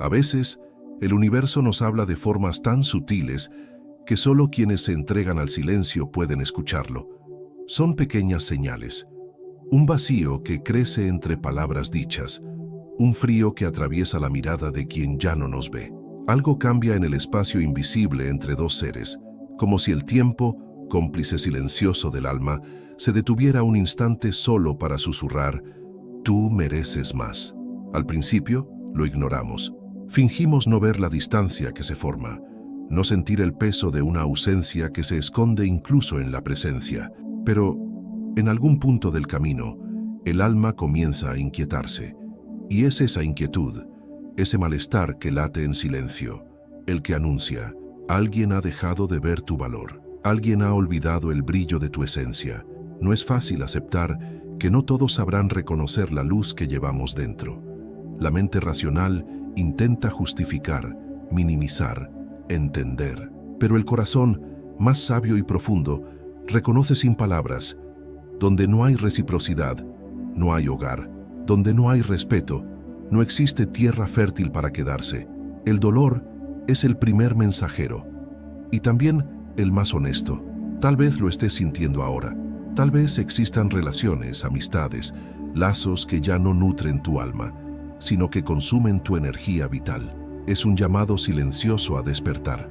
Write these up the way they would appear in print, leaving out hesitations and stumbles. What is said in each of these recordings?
A veces, el universo nos habla de formas tan sutiles que solo quienes se entregan al silencio pueden escucharlo. Son pequeñas señales. Un vacío que crece entre palabras dichas. Un frío que atraviesa la mirada de quien ya no nos ve. Algo cambia en el espacio invisible entre dos seres, como si el tiempo, cómplice silencioso del alma, se detuviera un instante solo para susurrar: «Tú mereces más». Al principio, lo ignoramos. Fingimos no ver la distancia que se forma, no sentir el peso de una ausencia que se esconde incluso en la presencia. Pero, en algún punto del camino, el alma comienza a inquietarse. Y es esa inquietud, ese malestar que late en silencio, el que anuncia: alguien ha dejado de ver tu valor, alguien ha olvidado el brillo de tu esencia. No es fácil aceptar que no todos sabrán reconocer la luz que llevamos dentro. La mente racional intenta justificar, minimizar, entender. Pero el corazón, más sabio y profundo, reconoce sin palabras: donde no hay reciprocidad, no hay hogar. Donde no hay respeto, no existe tierra fértil para quedarse. El dolor es el primer mensajero y también el más honesto. Tal vez lo estés sintiendo ahora. Tal vez existan relaciones, amistades, lazos que ya no nutren tu alma, sino que consumen tu energía vital. Es un llamado silencioso a despertar.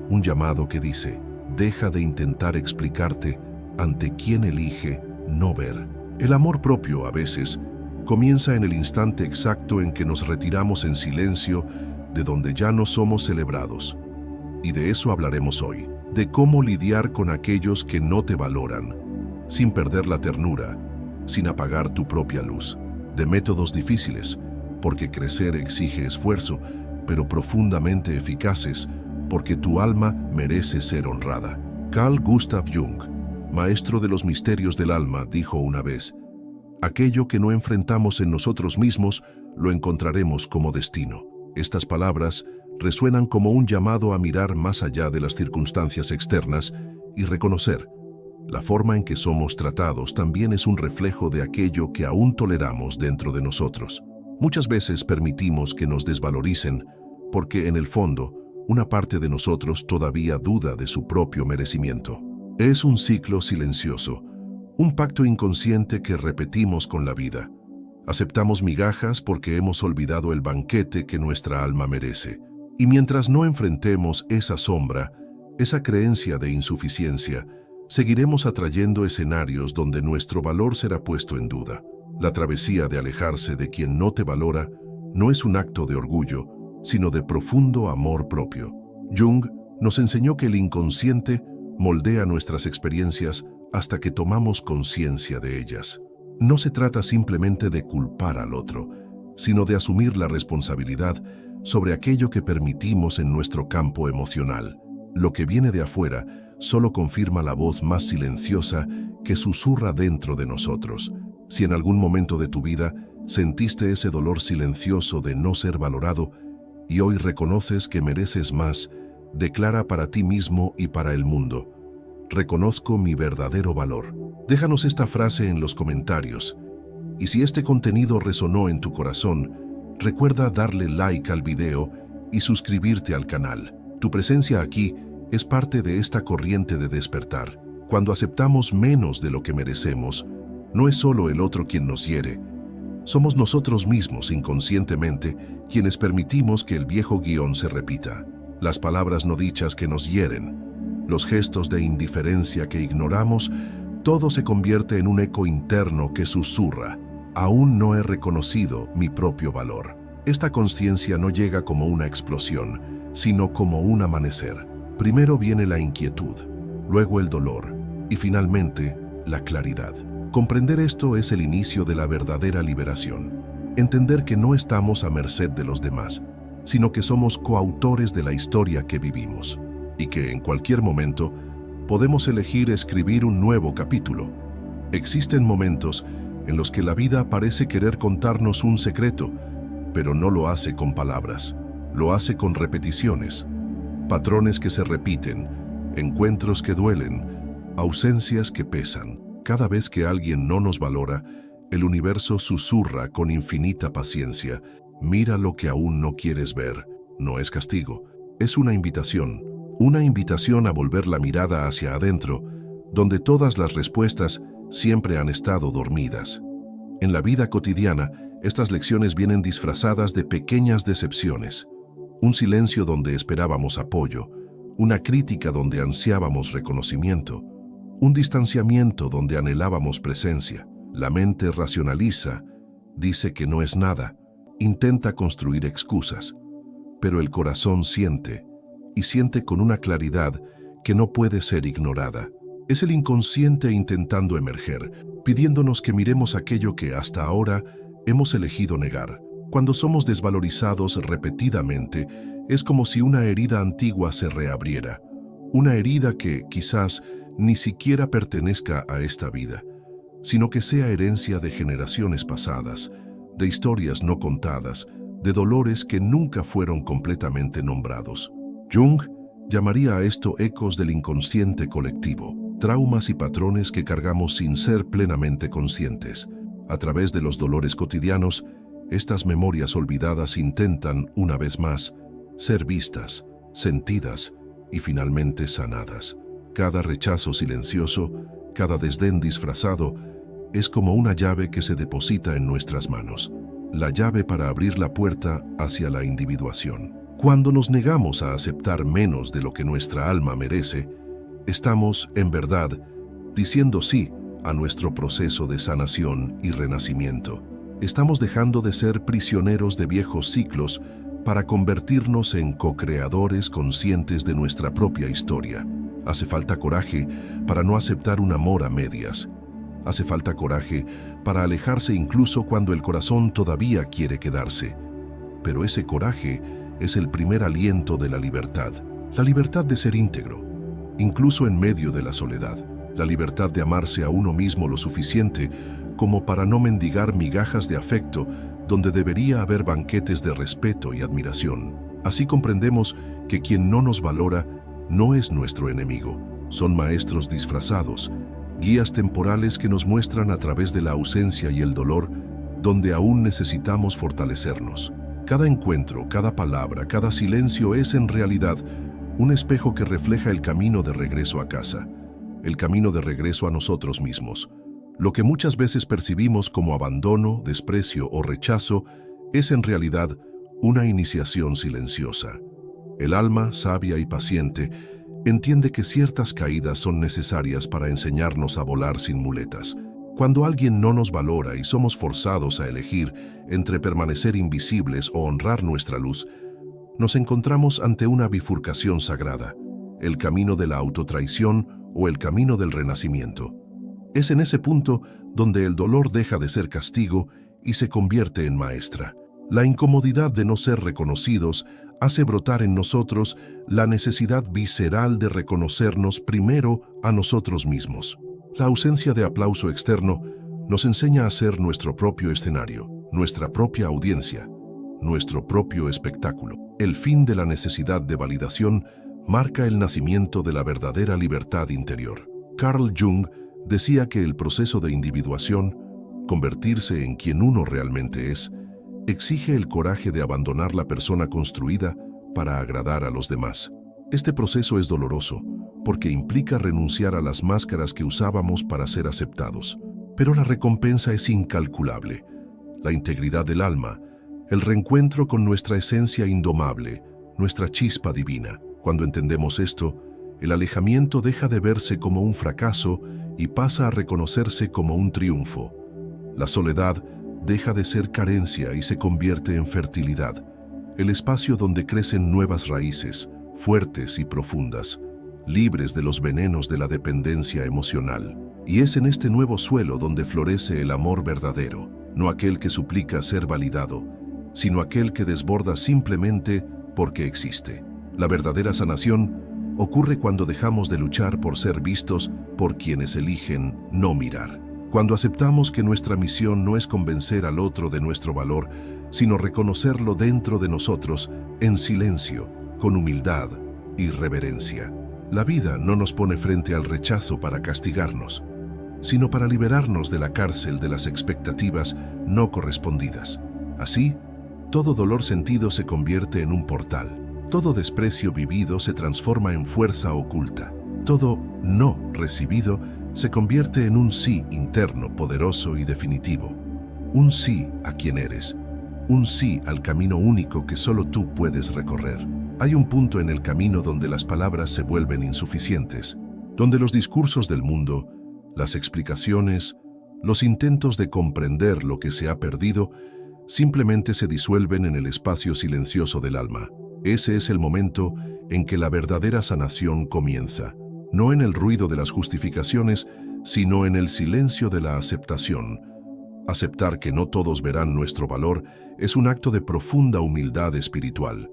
Un llamado que dice: deja de intentar explicarte ante quien elige no ver. El amor propio, a veces, comienza en el instante exacto en que nos retiramos en silencio de donde ya no somos celebrados. Y de eso hablaremos hoy, de cómo lidiar con aquellos que no te valoran, sin perder la ternura, sin apagar tu propia luz, de métodos difíciles, porque crecer exige esfuerzo, pero profundamente eficaces, porque tu alma merece ser honrada. Carl Gustav Jung, maestro de los misterios del alma, dijo una vez: aquello que no enfrentamos en nosotros mismos, lo encontraremos como destino. Estas palabras resuenan como un llamado a mirar más allá de las circunstancias externas y reconocer: la forma en que somos tratados también es un reflejo de aquello que aún toleramos dentro de nosotros. Muchas veces permitimos que nos desvaloricen porque, en el fondo, una parte de nosotros todavía duda de su propio merecimiento. Es un ciclo silencioso, un pacto inconsciente que repetimos con la vida. Aceptamos migajas porque hemos olvidado el banquete que nuestra alma merece. Y mientras no enfrentemos esa sombra, esa creencia de insuficiencia, seguiremos atrayendo escenarios donde nuestro valor será puesto en duda. La travesía de alejarse de quien no te valora no es un acto de orgullo, sino de profundo amor propio. Jung nos enseñó que el inconsciente moldea nuestras experiencias hasta que tomamos conciencia de ellas. No se trata simplemente de culpar al otro, sino de asumir la responsabilidad sobre aquello que permitimos en nuestro campo emocional. Lo que viene de afuera solo confirma la voz más silenciosa que susurra dentro de nosotros. Si en algún momento de tu vida sentiste ese dolor silencioso de no ser valorado y hoy reconoces que mereces más, declara para ti mismo y para el mundo: reconozco mi verdadero valor. Déjanos esta frase en los comentarios. Y si este contenido resonó en tu corazón, recuerda darle like al video y suscribirte al canal. Tu presencia aquí es parte de esta corriente de despertar. Cuando aceptamos menos de lo que merecemos, no es solo el otro quien nos hiere. Somos nosotros mismos inconscientemente quienes permitimos que el viejo guión se repita. Las palabras no dichas que nos hieren, los gestos de indiferencia que ignoramos, todo se convierte en un eco interno que susurra: aún no he reconocido mi propio valor. Esta conciencia no llega como una explosión, sino como un amanecer. Primero viene la inquietud, luego el dolor y finalmente la claridad. Comprender esto es el inicio de la verdadera liberación. Entender que no estamos a merced de los demás, sino que somos coautores de la historia que vivimos y que en cualquier momento podemos elegir escribir un nuevo capítulo. Existen momentos en los que la vida parece querer contarnos un secreto, pero no lo hace con palabras, lo hace con repeticiones, patrones que se repiten, encuentros que duelen, ausencias que pesan. Cada vez que alguien no nos valora, el universo susurra con infinita paciencia: Mira lo que aún no quieres ver. No es castigo, es una invitación a volver la mirada hacia adentro, donde todas las respuestas siempre han estado dormidas. En la vida cotidiana, estas lecciones vienen disfrazadas de pequeñas decepciones. Un silencio donde esperábamos apoyo, una crítica donde ansiábamos reconocimiento, un distanciamiento donde anhelábamos presencia. La mente racionaliza, dice que no es nada, intenta construir excusas, pero el corazón siente, y siente con una claridad que no puede ser ignorada. Es el inconsciente intentando emerger, pidiéndonos que miremos aquello que hasta ahora hemos elegido negar. Cuando somos desvalorizados repetidamente, es como si una herida antigua se reabriera, una herida que quizás ni siquiera pertenezca a esta vida, sino que sea herencia de generaciones pasadas, de historias no contadas, de dolores que nunca fueron completamente nombrados. Jung llamaría a esto ecos del inconsciente colectivo, traumas y patrones que cargamos sin ser plenamente conscientes. A través de los dolores cotidianos, estas memorias olvidadas intentan, una vez más, ser vistas, sentidas y finalmente sanadas. Cada rechazo silencioso, cada desdén disfrazado, es como una llave que se deposita en nuestras manos, la llave para abrir la puerta hacia la individuación. Cuando nos negamos a aceptar menos de lo que nuestra alma merece, estamos, en verdad, diciendo sí a nuestro proceso de sanación y renacimiento. Estamos dejando de ser prisioneros de viejos ciclos para convertirnos en co-creadores conscientes de nuestra propia historia. Hace falta coraje para no aceptar un amor a medias. Hace falta coraje para alejarse incluso cuando el corazón todavía quiere quedarse. Pero ese coraje es el primer aliento de la libertad de ser íntegro, incluso en medio de la soledad, la libertad de amarse a uno mismo lo suficiente como para no mendigar migajas de afecto donde debería haber banquetes de respeto y admiración. Así comprendemos que quien no nos valora no es nuestro enemigo, son maestros disfrazados, guías temporales que nos muestran a través de la ausencia y el dolor donde aún necesitamos fortalecernos. Cada encuentro, cada palabra, cada silencio es en realidad un espejo que refleja el camino de regreso a casa, el camino de regreso a nosotros mismos. Lo que muchas veces percibimos como abandono, desprecio o rechazo es en realidad una iniciación silenciosa. El alma, sabia y paciente, entiende que ciertas caídas son necesarias para enseñarnos a volar sin muletas. Cuando alguien no nos valora y somos forzados a elegir entre permanecer invisibles o honrar nuestra luz, nos encontramos ante una bifurcación sagrada, el camino de la autotraición o el camino del renacimiento. Es en ese punto donde el dolor deja de ser castigo y se convierte en maestra. La incomodidad de no ser reconocidos hace brotar en nosotros la necesidad visceral de reconocernos primero a nosotros mismos. La ausencia de aplauso externo nos enseña a ser nuestro propio escenario, nuestra propia audiencia, nuestro propio espectáculo. El fin de la necesidad de validación marca el nacimiento de la verdadera libertad interior. Carl Jung decía que el proceso de individuación, convertirse en quien uno realmente es, exige el coraje de abandonar la persona construida para agradar a los demás. Este proceso es doloroso porque implica renunciar a las máscaras que usábamos para ser aceptados. Pero la recompensa es incalculable. La integridad del alma, el reencuentro con nuestra esencia indomable, nuestra chispa divina. Cuando entendemos esto, el alejamiento deja de verse como un fracaso y pasa a reconocerse como un triunfo. La soledad deja de ser carencia y se convierte en fertilidad, el espacio donde crecen nuevas raíces, fuertes y profundas, libres de los venenos de la dependencia emocional. Y es en este nuevo suelo donde florece el amor verdadero, no aquel que suplica ser validado, sino aquel que desborda simplemente porque existe. La verdadera sanación ocurre cuando dejamos de luchar por ser vistos por quienes eligen no mirar. Cuando aceptamos que nuestra misión no es convencer al otro de nuestro valor, sino reconocerlo dentro de nosotros, en silencio, con humildad y reverencia. La vida no nos pone frente al rechazo para castigarnos, sino para liberarnos de la cárcel de las expectativas no correspondidas. Así, Todo dolor sentido se convierte en un portal. Todo desprecio vivido se transforma en fuerza oculta. Todo no recibido se convierte en un sí interno, poderoso y definitivo. Un sí a quien eres. Un sí al camino único que solo tú puedes recorrer. Hay un punto en el camino donde las palabras se vuelven insuficientes, donde los discursos del mundo, las explicaciones, los intentos de comprender lo que se ha perdido, simplemente se disuelven en el espacio silencioso del alma. Ese es el momento en que la verdadera sanación comienza, no en el ruido de las justificaciones, sino en el silencio de la aceptación. Aceptar que no todos verán nuestro valor es un acto de profunda humildad espiritual.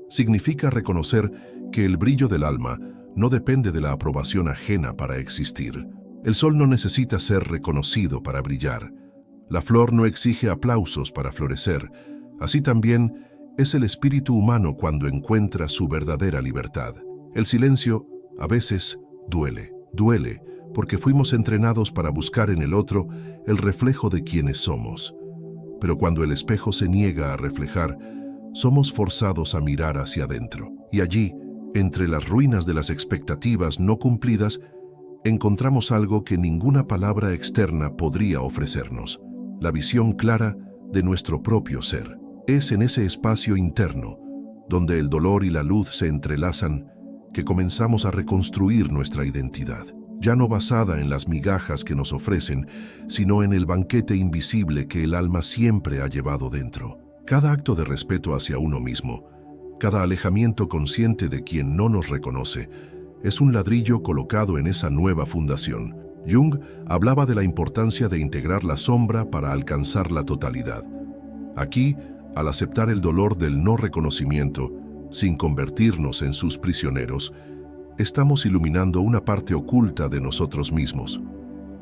Significa reconocer que el brillo del alma no depende de la aprobación ajena para existir. El sol no necesita ser reconocido para brillar. La flor no exige aplausos para florecer. Así también es el espíritu humano cuando encuentra su verdadera libertad. El silencio, a veces, duele. Duele porque fuimos entrenados para buscar en el otro el reflejo de quienes somos. Pero cuando el espejo se niega a reflejar, somos forzados a mirar hacia adentro. Y allí, entre las ruinas de las expectativas no cumplidas, encontramos algo que ninguna palabra externa podría ofrecernos: la visión clara de nuestro propio ser. Es en ese espacio interno, donde el dolor y la luz se entrelazan, que comenzamos a reconstruir nuestra identidad, ya no basada en las migajas que nos ofrecen, sino en el banquete invisible que el alma siempre ha llevado dentro. Cada acto de respeto hacia uno mismo, cada alejamiento consciente de quien no nos reconoce, es un ladrillo colocado en esa nueva fundación. Jung hablaba de la importancia de integrar la sombra para alcanzar la totalidad. Aquí, al aceptar el dolor del no reconocimiento, sin convertirnos en sus prisioneros, estamos iluminando una parte oculta de nosotros mismos.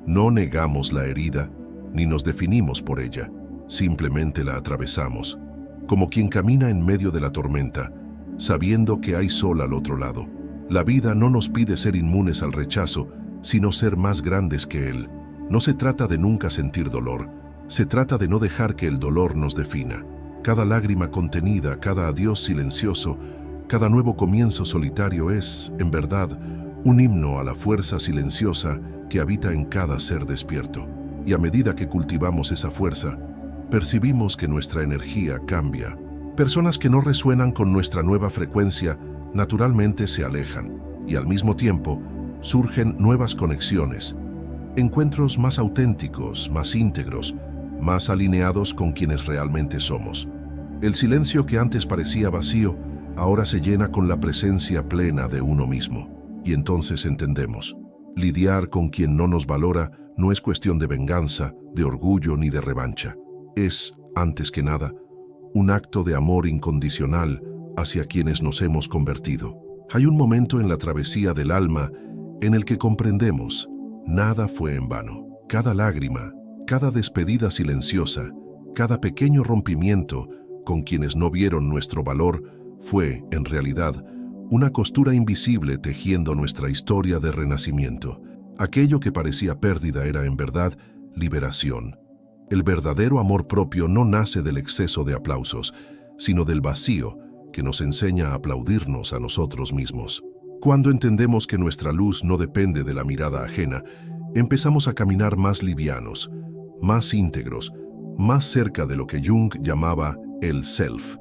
No negamos la herida, ni nos definimos por ella, simplemente la atravesamos, como quien camina en medio de la tormenta, sabiendo que hay sol al otro lado. La vida no nos pide ser inmunes al rechazo, sino ser más grandes que él. No se trata de nunca sentir dolor, se trata de no dejar que el dolor nos defina. Cada lágrima contenida, cada adiós silencioso, cada nuevo comienzo solitario es, en verdad, un himno a la fuerza silenciosa que habita en cada ser despierto. Y a medida que cultivamos esa fuerza, percibimos que nuestra energía cambia. Personas que no resuenan con nuestra nueva frecuencia naturalmente se alejan, y al mismo tiempo surgen nuevas conexiones, encuentros más auténticos, más íntegros, más alineados con quienes realmente somos. El silencio que antes parecía vacío, ahora se llena con la presencia plena de uno mismo. Y entonces entendemos: lidiar con quien no nos valora no es cuestión de venganza, de orgullo ni de revancha. Es, antes que nada, un acto de amor incondicional hacia quienes nos hemos convertido. Hay un momento en la travesía del alma en el que comprendemos: nada fue en vano. Cada lágrima, cada despedida silenciosa, cada pequeño rompimiento con quienes no vieron nuestro valor fue, en realidad, una costura invisible tejiendo nuestra historia de renacimiento. Aquello que parecía pérdida era, en verdad, liberación. El verdadero amor propio no nace del exceso de aplausos, sino del vacío que nos enseña a aplaudirnos a nosotros mismos. Cuando entendemos que nuestra luz no depende de la mirada ajena, empezamos a caminar más livianos, más íntegros, más cerca de lo que Jung llamaba el self,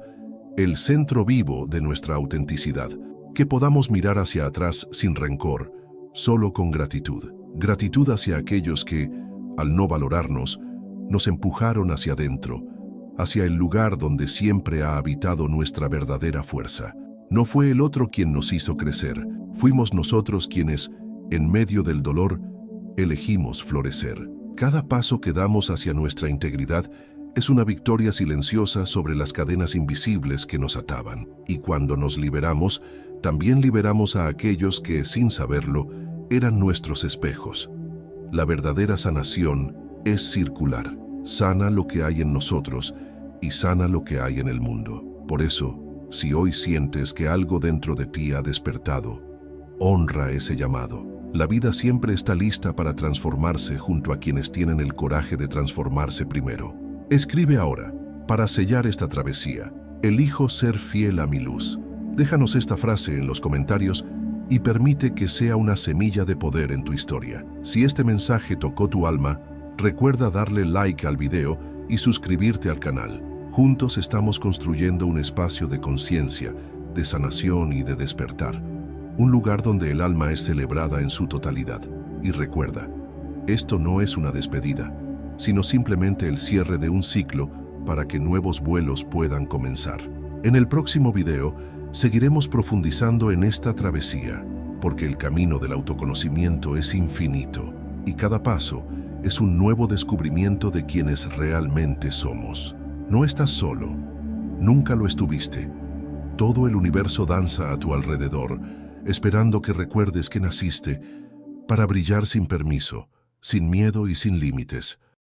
el centro vivo de nuestra autenticidad, que podamos mirar hacia atrás sin rencor, solo con gratitud. Gratitud hacia aquellos que, al no valorarnos, nos empujaron hacia adentro, hacia el lugar donde siempre ha habitado nuestra verdadera fuerza. No fue el otro quien nos hizo crecer, fuimos nosotros quienes, en medio del dolor, elegimos florecer. Cada paso que damos hacia nuestra integridad es una victoria silenciosa sobre las cadenas invisibles que nos ataban. Y cuando nos liberamos, también liberamos a aquellos que, sin saberlo, eran nuestros espejos. La verdadera sanación es circular. Sana lo que hay en nosotros y sana lo que hay en el mundo. Por eso, si hoy sientes que algo dentro de ti ha despertado, honra ese llamado. La vida siempre está lista para transformarse junto a quienes tienen el coraje de transformarse primero. Escribe ahora: Para sellar esta travesía, elijo ser fiel a mi luz. Déjanos esta frase en los comentarios y permite que sea una semilla de poder en tu historia. Si este mensaje tocó tu alma, recuerda darle like al video y suscribirte al canal. Juntos estamos construyendo un espacio de conciencia, de sanación y de despertar. Un lugar donde el alma es celebrada en su totalidad. Y recuerda, esto no es una despedida, sino simplemente el cierre de un ciclo para que nuevos vuelos puedan comenzar. En el próximo video, seguiremos profundizando en esta travesía, porque el camino del autoconocimiento es infinito y cada paso es un nuevo descubrimiento de quienes realmente somos. No estás solo, nunca lo estuviste. Todo el universo danza a tu alrededor, esperando que recuerdes que naciste para brillar sin permiso, sin miedo y sin límites.